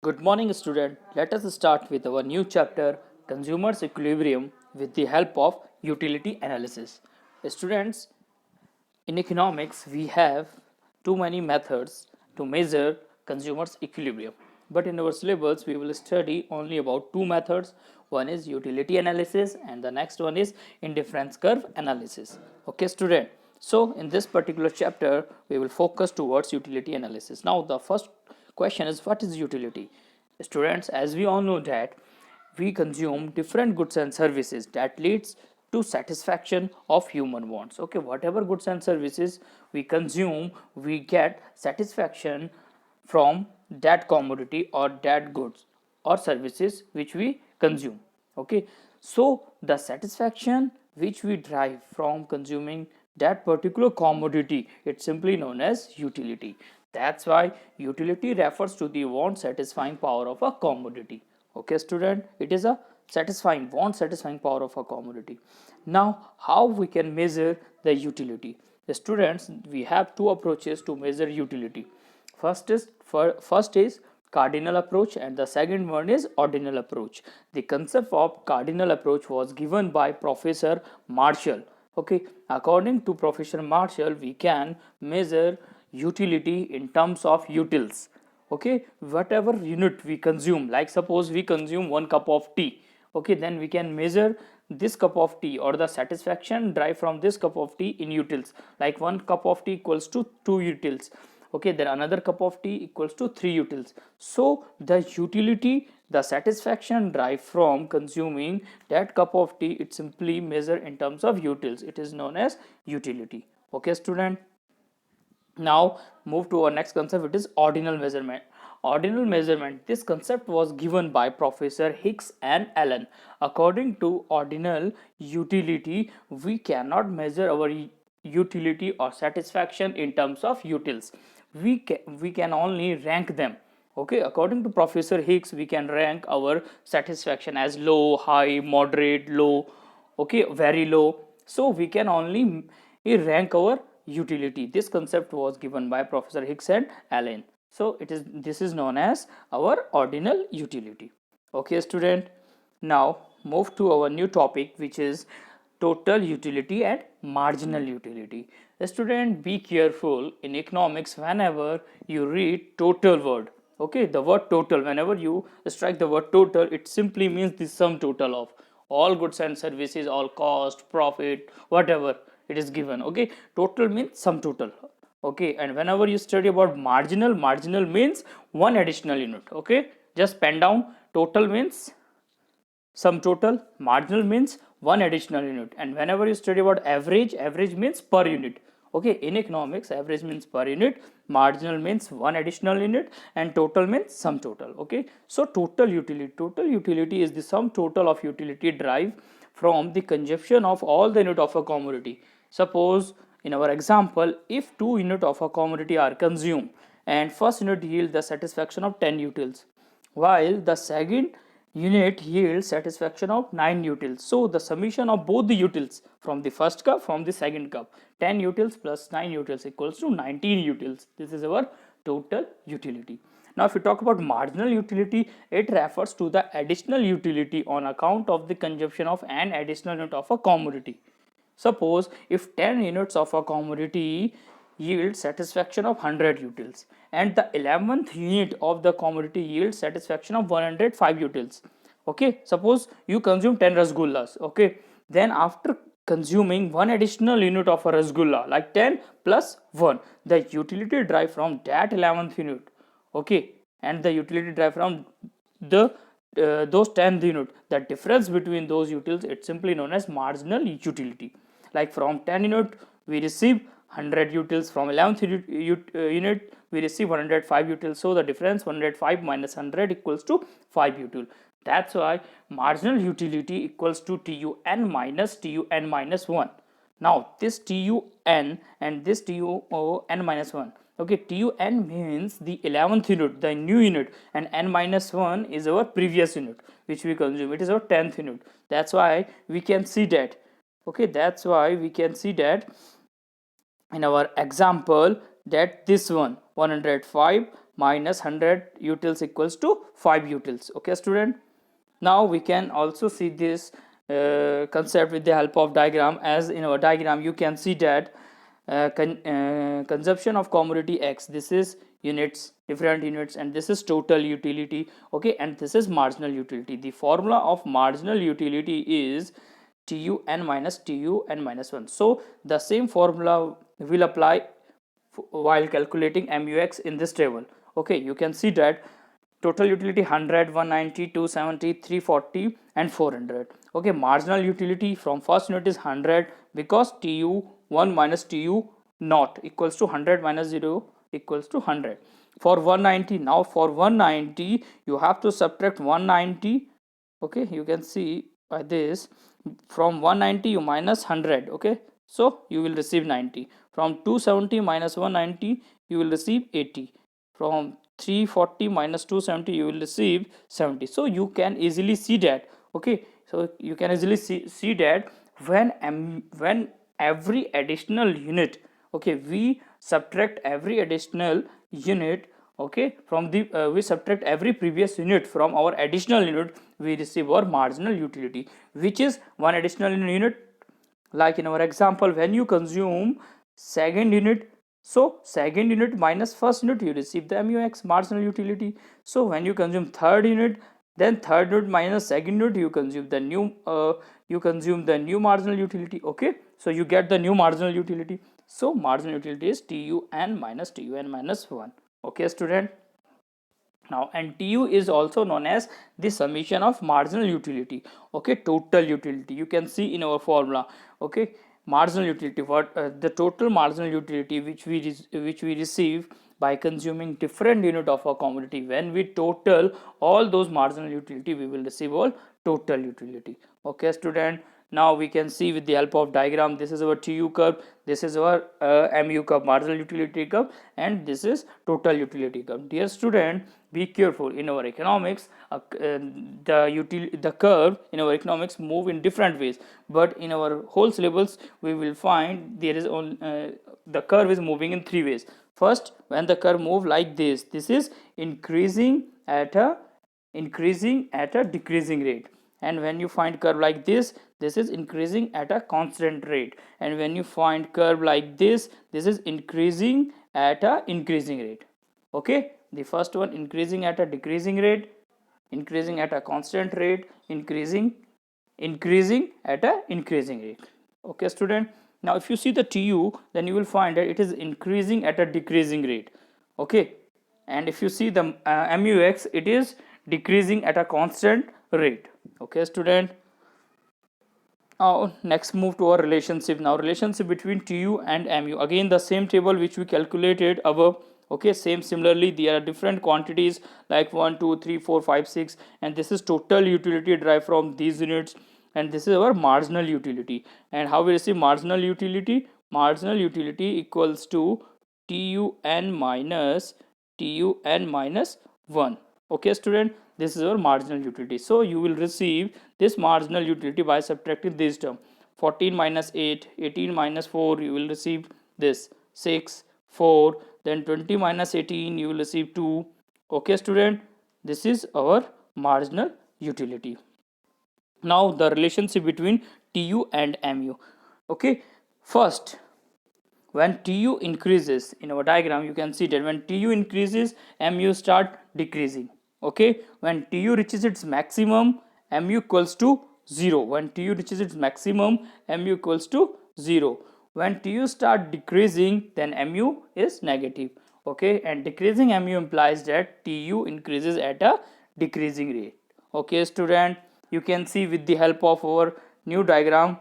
Good morning, student. Let us start with our new chapter, Consumers Equilibrium, with the help of utility analysis. Students, in economics, we have too many methods to measure consumers' equilibrium. But in our syllabus, we will study only about two methods. One is utility analysis, and the next one is indifference curve analysis. Okay, student. So, in this particular chapter, we will focus towards utility analysis. Now, the first question is, what is utility? Students, as we all know that we consume different goods and services that leads to satisfaction of human wants. Okay, whatever goods and services we consume, we get satisfaction from that commodity or that goods or services which we consume. Okay, so the satisfaction which we derive from consuming that particular commodity, it's simply known as utility. That's why utility refers to the want satisfying power of a commodity. Okay, student, it is a want satisfying power of a commodity. Now, how we can measure the utility? The students, we have two approaches to measure utility. First is cardinal approach, and the second one is ordinal approach. The concept of cardinal approach was given by Professor Marshall. Okay, according to Professor Marshall, we can measure utility in terms of utils. Okay, whatever unit we consume, like suppose we consume 1 cup of tea. Okay, then we can measure this cup of tea or the satisfaction derived from this cup of tea in utils, like 1 cup of tea equals to 2 utils. Okay, then another cup of tea equals to 3 utils. So the utility, the satisfaction derived from consuming that cup of tea, it simply measure in terms of utils. It is known as utility. Okay, student. Now move to our next concept, it is ordinal measurement. Ordinal measurement, this concept was given by Professor Hicks and Allen. According to ordinal utility, we cannot measure our utility or satisfaction in terms of utils. We can only rank them. Okay, according to Professor Hicks, we can rank our satisfaction as low, high, moderate, low, okay, very low. So we can only rank our utility. This concept was given by Professor Hicks and Allen. So this is known as our ordinal utility. Okay, student. Now move to our new topic, which is total utility and marginal utility. Student, be careful in economics whenever you read total word. Okay, the word total, whenever you strike the word total, it simply means the sum total of all goods and services, all cost, profit, whatever it is given. Okay, total means sum total. Okay, and whenever you study about marginal means one additional unit. Okay, just pen down, total means sum total, marginal means one additional unit. And whenever you study about average means per unit. Okay, in economics, average means per unit, marginal means one additional unit, and total means sum total. Okay, so total utility is the sum total of utility derived from the consumption of all the unit of a commodity. Suppose in our example, if 2 unit of a commodity are consumed and first unit yield the satisfaction of 10 utils, while the second unit yields satisfaction of 9 utils. So the summation of both the utils from the first cup, from the second cup, 10 utils plus 9 utils equals to 19 utils. This is our total utility. Now if we talk about marginal utility, it refers to the additional utility on account of the consumption of an additional unit of a commodity. Suppose if 10 units of a commodity yields satisfaction of 100 utils, and the 11th unit of the commodity yields satisfaction of 105 utils. Okay, suppose you consume 10 rasgullas. Okay, then after consuming one additional unit of a rasgulla, like 10 plus 1, the utility derived from that 11th unit. Okay, and the utility derived from the those 10th unit, the difference between those utils, it's simply known as marginal utility. Like from 10 unit we receive 100 utils, from 11th unit we receive 105 utils. So the difference 105 minus 100 equals to 5 util. That's why marginal utility equals to TUN minus 1. Now this TUN and this TUN minus 1. Okay, TUN means the 11th unit, the new unit, and N minus 1 is our previous unit which we consume. It is our 10th unit. That's why we can see that. Okay, that's why we can see that in our example that this one 105 minus 100 utils equals to 5 utils. Okay student, now we can also see this concept with the help of diagram. As in our diagram you can see that consumption of commodity X, this is units, different units, and this is total utility. Okay, and this is marginal utility. The formula of marginal utility is TUN minus TUN minus 1. So the same formula will apply while calculating MUX in this table. Okay, you can see that total utility 100, 190, 270, 340 and 400. Okay, marginal utility from first unit is 100 because TU1 minus TU naught equals to 100 minus 0 equals to 100. For 190, now for 190 you have to subtract 190. Okay, you can see by this, from 190 you minus 100. Okay, so you will receive 90. From 270 minus 190 you will receive 80. From 340 minus 270 you will receive 70. So you can easily see that. Okay, so you can easily see that when every additional unit, okay, we subtract every additional unit, okay, from the we subtract every previous unit from our additional unit, we receive our marginal utility, which is one additional unit. Like in our example, when you consume second unit, so second unit minus first unit, you receive the MUX, marginal utility. So when you consume third unit, then third unit minus second unit, you consume the new marginal utility. Okay, so you get the new marginal utility. So marginal utility is TUN minus TUN minus 1. Okay student, now and TU is also known as the summation of marginal utility. Okay, total utility you can see in our formula. Okay, marginal utility, what the total marginal utility which we receive by consuming different unit of a commodity. When we total all those marginal utility, we will receive all total utility. Okay student, now we can see with the help of diagram, this is our TU curve, this is our MU curve, marginal utility curve, and this is total utility curve. Dear student, be careful. In our economics, the curve in our economics move in different ways, but in our whole syllabus we will find there is only the curve is moving in three ways. First, when the curve move like this is increasing at a decreasing rate. And when you find curve like this is increasing at a constant rate. And when you find curve like this is increasing at a increasing rate. Okay, the first one increasing at a decreasing rate, increasing at a constant rate, increasing at a increasing rate. Okay student, now if you see the TU, then you will find that it is increasing at a decreasing rate. Okay, and if you see the MUX, it is decreasing at a constant rate. Okay student, now next move to our relationship. Now relationship between TU and MU, again the same table which we calculated above. Okay, similarly there are different quantities like 1 2 3 4 5 6, and this is total utility derived from these units, and this is our marginal utility. And how we receive marginal utility? Marginal utility equals to TUN minus 1. Okay student, this is our marginal utility. So you will receive this marginal utility by subtracting this term. 14 minus 8, 18 minus 4, you will receive this 6, 4, then 20 minus 18, you will receive 2. Okay student, this is our marginal utility. Now the relationship between TU and MU. Okay, first, when TU increases, in our diagram you can see that when TU increases, MU start decreasing. Okay, when TU reaches its maximum, MU equals to 0. When TU reaches its maximum, MU equals to 0. When TU start decreasing, then MU is negative. Okay, and decreasing MU implies that TU increases at a decreasing rate. Okay student, you can see with the help of our new diagram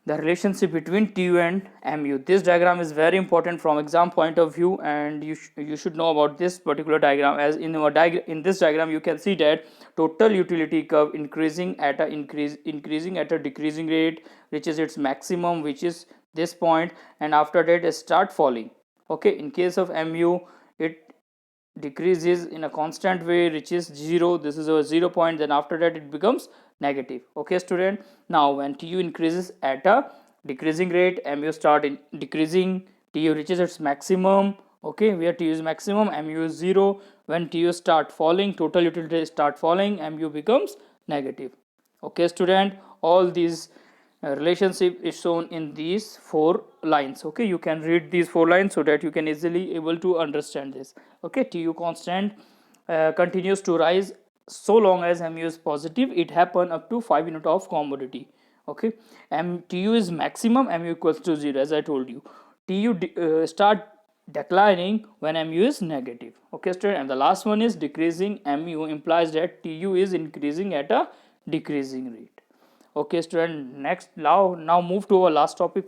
the relationship between TU and MU. This diagram is very important from exam point of view, and you should know about this particular diagram. As in our in this diagram you can see that total utility curve increasing at a decreasing rate, reaches its maximum, which is this point, and after that it start falling. Okay, in case of MU, it decreases in a constant way, reaches 0, this is a 0 point, then after that it becomes negative. Okay student, now when TU increases at a decreasing rate, MU start in decreasing, TU reaches its maximum. Okay, where TU is maximum, MU is 0. When TU start falling, total utility start falling, MU becomes negative. Okay, student, all these relationship is shown in these 4 lines. Okay, you can read these 4 lines so that you can easily able to understand this. Okay, TU constant continues to rise so long as MU is positive. It happen up to 5 unit of commodity. Okay, TU is maximum, MU equals to 0, as I told you. TU start declining when MU is negative. Okay, student, and the last one is decreasing MU implies that TU is increasing at a decreasing rate. Okay, student, next now move to our last topic,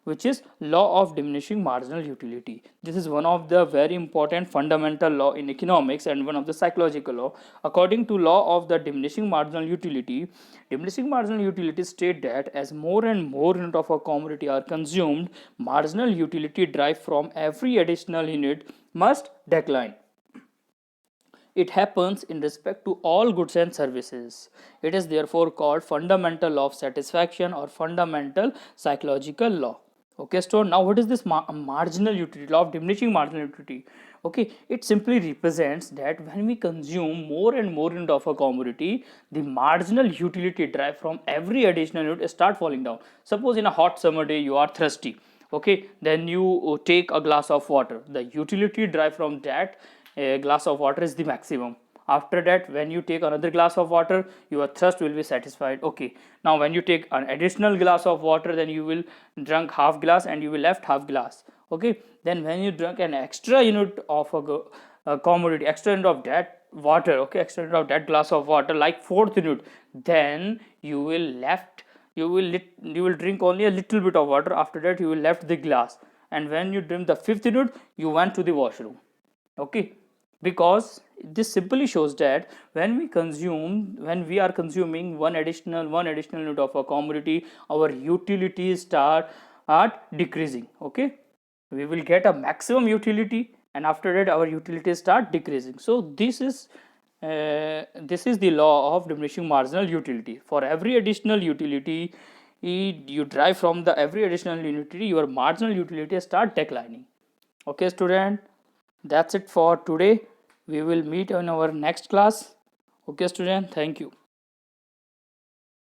which is law of diminishing marginal utility. This is one of the very important fundamental law in economics and one of the psychological law. According to law of the diminishing marginal utility state that as more and more unit of a commodity are consumed, marginal utility derived from every additional unit must decline. It happens in respect to all goods and services. It is therefore called fundamental law of satisfaction or fundamental psychological law. Okay, so now what is this marginal utility, law of diminishing marginal utility? Okay, it simply represents that when we consume more and more unit of a commodity, the marginal utility derived from every additional unit start falling down. Suppose in a hot summer day you are thirsty. Okay, then you take a glass of water. The utility derived from that a glass of water is the maximum. After that, when you take another glass of water, your thirst will be satisfied. Okay, now when you take an additional glass of water, then you will drink half glass and you will left half glass. Okay, then when you drink an extra unit of a commodity, extra unit of that water, okay, extra unit of that glass of water, like fourth unit, then you will left you will drink only a little bit of water. After that, you will left the glass, and when you drink the fifth unit, you went to the washroom. Okay, because this simply shows that when we are consuming one additional unit of a commodity, our utilities start are decreasing. Okay, we will get a maximum utility, and after that our utilities start decreasing. So this is the law of diminishing marginal utility. For every additional utility you derive from the every additional utility, your marginal utility start declining. Okay, student, that's it for today. We will meet in our next class. Okay, student, thank you.